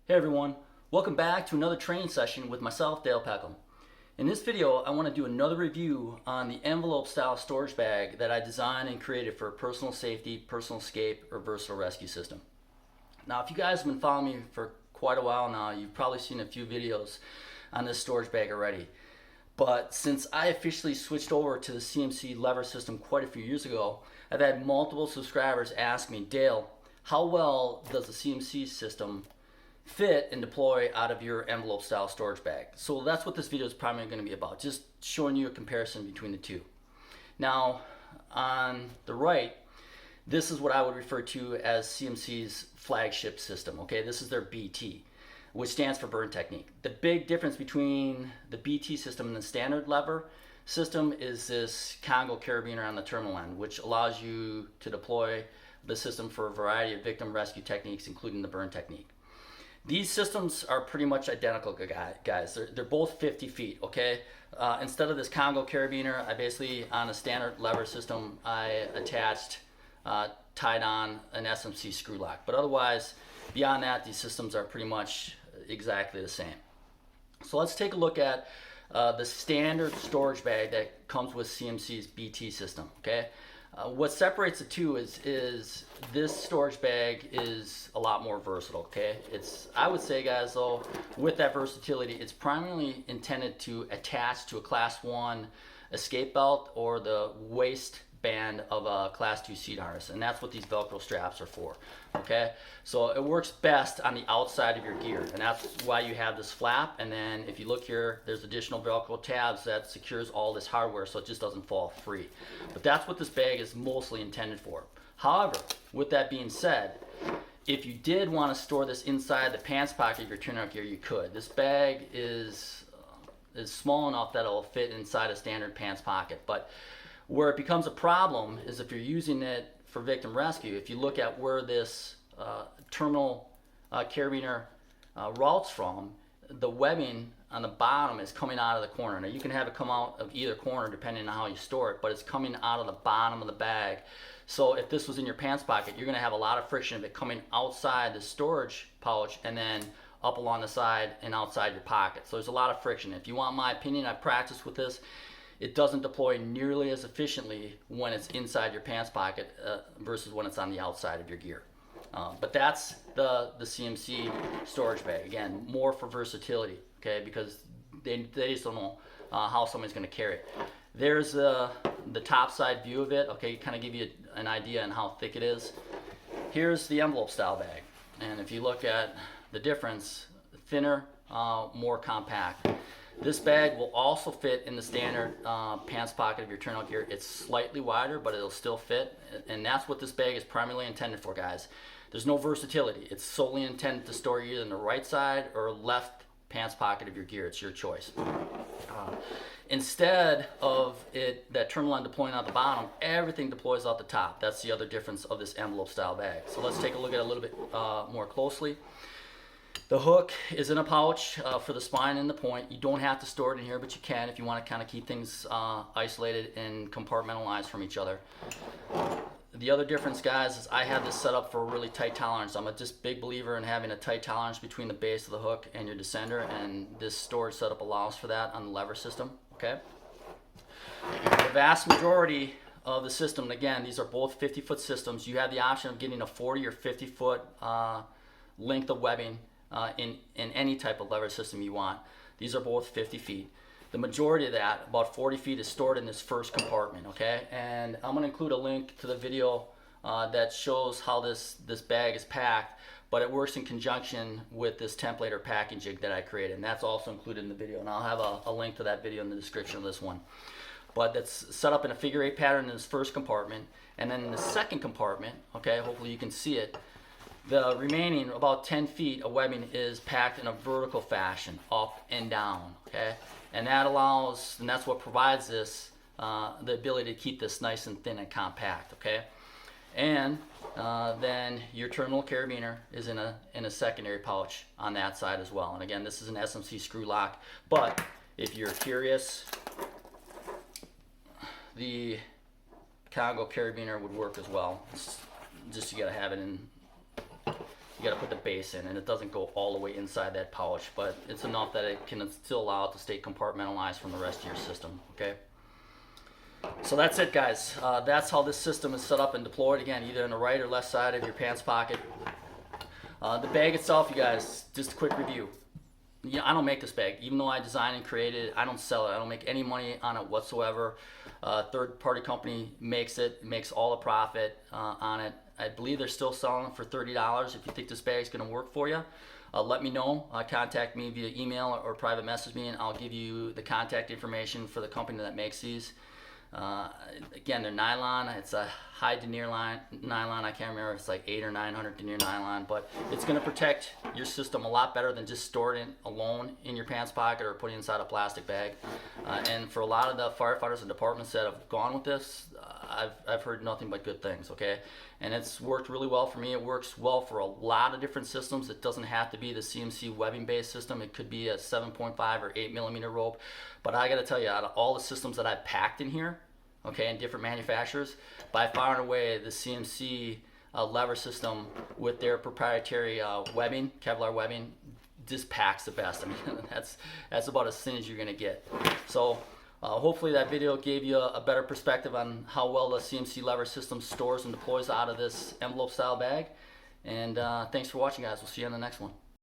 Hey everyone, welcome back to another training session with myself, Dale Pekel. In this video, I want to do another review on the envelope style storage bag that I designed and created for personal safety, personal escape, or versatile rescue system. Now, if you guys have been following me for quite a while now, you've probably seen a few videos on this storage bag already. But since I officially switched over to the CMC LEVR system quite a few years ago, I've had multiple subscribers ask me, Dale, how well does the CMC system fit and deploy out of your envelope style storage bag? So that's what this video is primarily going to be about, just showing you a comparison between the two. Now, on the right, this is what I would refer to as CMC's flagship system. Okay, this is their BT, which stands for burn technique. The big difference between the BT system and the standard LEVR system is this Congo carabiner on the terminal end, which allows you to deploy the system for a variety of victim rescue techniques, including the burn technique. These systems are pretty much identical, guys. They're both 50 feet, okay? Instead of this Congo carabiner, I basically, on a standard LEVR system, I attached, tied on an SMC screw lock. But otherwise, beyond that, these systems are pretty much exactly the same. So let's take a look at the standard storage bag that comes with CMC's BT system, okay? What separates the two is this storage bag is a lot more versatile, okay? I would say, guys, though, with that versatility, it's primarily intended to attach to a Class 1 escape belt or the waist band of a Class 2 seat harness, and that's what these Velcro straps are for, okay? So it works best on the outside of your gear, and that's why you have this flap, and then if you look here, there's additional Velcro tabs that secures all this hardware so it just doesn't fall free. But that's what this bag is mostly intended for. However, with that being said, if you did want to store this inside the pants pocket of your turnout gear, you could. This bag is small enough that it'll fit inside a standard pants pocket, but where it becomes a problem is if you're using it for victim rescue. If you look at where this terminal carabiner routes from, the webbing on the bottom is coming out of the corner. Now you can have it come out of either corner depending on how you store it, but it's coming out of the bottom of the bag. So if this was in your pants pocket, you're going to have a lot of friction of it coming outside the storage pouch and then up along the side and outside your pocket. So there's a lot of friction. If you want my opinion, I've practiced with this. It doesn't deploy nearly as efficiently when it's inside your pants pocket versus when it's on the outside of your gear. But that's the CMC storage bag. Again, more for versatility, okay, because they just don't know how someone's going to carry it. There's the top side view of it, okay, kind of give you an idea on how thick it is. Here's the envelope style bag, and if you look at the difference, thinner, more compact. This bag will also fit in the standard pants pocket of your turnout gear. It's slightly wider, but it'll still fit, and that's what this bag is primarily intended for, guys. There's no versatility. It's solely intended to store either in the right side or left pants pocket of your gear. It's your choice. Instead of that terminal line deploying out the bottom, everything deploys out the top. That's the other difference of this envelope style bag. So let's take a look at it a little bit more closely. The hook is in a pouch for the spine and the point. You don't have to store it in here, but you can if you want to kind of keep things isolated and compartmentalized from each other. The other difference, guys, is I have this set up for a really tight tolerance. I'm a just big believer in having a tight tolerance between the base of the hook and your descender, and this storage setup allows for that on the LEVR system, okay? The vast majority of the system, and again, these are both 50-foot systems. You have the option of getting a 40 or 50-foot length of webbing in any type of LEVR system you want. These are both 50 feet. The majority of that, about 40 feet, is stored in this first compartment, okay? And I'm going to include a link to the video that shows how this bag is packed, but it works in conjunction with this template or packing jig that I created, and that's also included in the video, and I'll have a link to that video in the description of this one. But that's set up in a figure 8 pattern in this first compartment, and then in the second compartment, okay, hopefully you can see it, the remaining about 10 feet of webbing is packed in a vertical fashion, up and down, okay? And that allows, and that's what provides this, the ability to keep this nice and thin and compact, okay? And then your terminal carabiner is in a secondary pouch on that side as well. And again, this is an SMC screw lock, but if you're curious, the Congo carabiner would work as well. It's just you gotta have it in you got to put the base in, and it doesn't go all the way inside that pouch, but it's enough that it can still allow it to stay compartmentalized from the rest of your system. Okay. So that's it, guys. That's how this system is set up and deployed. Again, either on the right or left side of your pants pocket. The bag itself, you guys, just a quick review. Yeah, I don't make this bag. Even though I designed and created it, I don't sell it. I don't make any money on it whatsoever. Third-party company makes it, makes all the profit on it. I believe they're still selling it for $30. If you think this bag's going to work for you, let me know. Contact me via email or private message me, and I'll give you the contact information for the company that makes these. Again, they're nylon. It's a high denier nylon. I can't remember if it's like 800 or 900 denier nylon, but it's going to protect your system a lot better than just storing it alone in your pants pocket or putting it inside a plastic bag. And for a lot of the firefighters and departments that have gone with this, I've heard nothing but good things. Okay, and it's worked really well for me. It works well for a lot of different systems. It doesn't have to be the CMC webbing based system. It could be a 7.5 or 8 millimeter rope. But I got to tell you, out of all the systems that I've packed in here, okay, and different manufacturers, by far and away the CMC lever system with their proprietary webbing, Kevlar webbing, just packs the best. I mean, that's about as thin as you're gonna get. So hopefully that video gave you a better perspective on how well the CMC lever system stores and deploys out of this envelope style bag. And thanks for watching, guys. We'll see you on the next one.